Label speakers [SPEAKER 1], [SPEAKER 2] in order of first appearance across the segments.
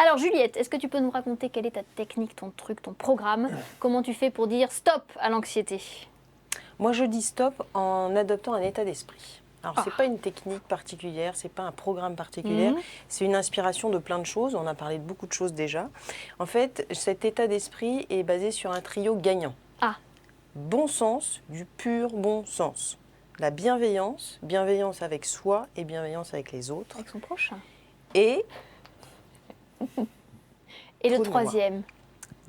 [SPEAKER 1] Alors Juliette, est-ce que tu peux nous raconter quelle est ta technique, ton truc, ton programme? Comment tu fais pour dire stop à l'anxiété?
[SPEAKER 2] Moi, je dis stop en adoptant un état d'esprit. Alors,
[SPEAKER 1] Ah.
[SPEAKER 2] c'est pas une technique particulière, c'est pas un programme particulier, c'est une inspiration de plein de choses. On a parlé de beaucoup de choses déjà. En fait, cet état d'esprit est basé sur un trio gagnant.
[SPEAKER 1] Ah.
[SPEAKER 2] Bon sens, du pur bon sens. La bienveillance, bienveillance avec soi et bienveillance avec les autres.
[SPEAKER 1] Avec son prochain.
[SPEAKER 2] Et
[SPEAKER 1] Et le
[SPEAKER 2] Trop de mémoire.
[SPEAKER 1] troisième?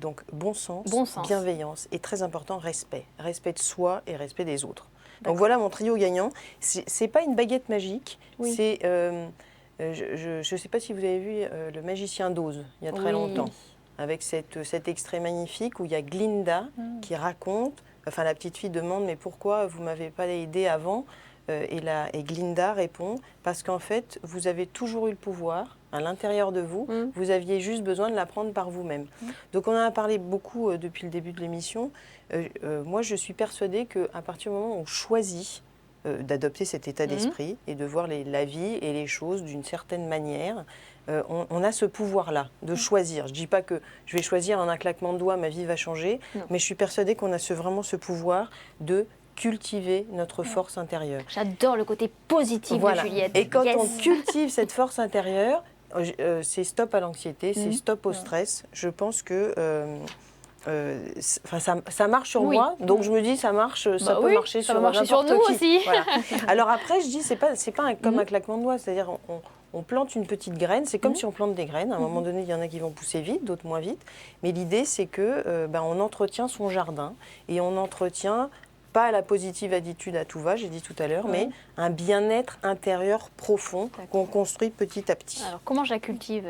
[SPEAKER 2] donc, bon sens,
[SPEAKER 1] Sens.
[SPEAKER 2] bienveillance et très important, respect. Respect de soi et respect des autres.
[SPEAKER 1] D'accord.
[SPEAKER 2] Donc voilà mon trio gagnant. C'est pas une baguette magique.
[SPEAKER 1] Oui.
[SPEAKER 2] C'est, je ne sais pas si vous avez vu Le Magicien d'Oz il y a très
[SPEAKER 1] Oui.
[SPEAKER 2] longtemps, avec cet extrait magnifique où il y a Glinda qui raconte. Enfin, la petite fille demande mais pourquoi vous m'avez pas aidé avant et Glinda répond parce qu'en fait vous avez toujours eu le pouvoir à l'intérieur de vous. Vous aviez juste besoin de l'apprendre par vous-même. Donc on en a parlé beaucoup depuis le début de l'émission. Moi, je suis persuadée qu'à partir du moment où on choisit d'adopter cet état d'esprit et de voir la vie et les choses d'une certaine manière, on a ce pouvoir-là de choisir. Je ne dis pas que je vais choisir en un claquement de doigts, ma vie va changer, mais je suis persuadée qu'on a vraiment ce pouvoir de cultiver notre force intérieure.
[SPEAKER 1] J'adore le côté positif
[SPEAKER 2] Voilà.
[SPEAKER 1] de Juliette.
[SPEAKER 2] Et quand
[SPEAKER 1] Yes.
[SPEAKER 2] on cultive cette force intérieure, c'est stop à l'anxiété, c'est stop au stress. Je pense que ça marche sur moi, donc je me dis ça marche, ça peut marcher
[SPEAKER 1] ça
[SPEAKER 2] sur
[SPEAKER 1] va marcher sur
[SPEAKER 2] n'importe
[SPEAKER 1] nous
[SPEAKER 2] qui.
[SPEAKER 1] aussi.
[SPEAKER 2] Voilà. Alors après, je dis c'est pas comme un claquement de doigts, c'est-à-dire on plante une petite graine, c'est comme si on plante des graines. À un moment donné, il y en a qui vont pousser vite, d'autres moins vite. Mais l'idée, c'est que on entretient son jardin et on entretient pas la positive attitude à tout va, j'ai dit tout à l'heure, mais un bien-être intérieur profond qu'on construit petit à petit.
[SPEAKER 1] Alors comment je la cultive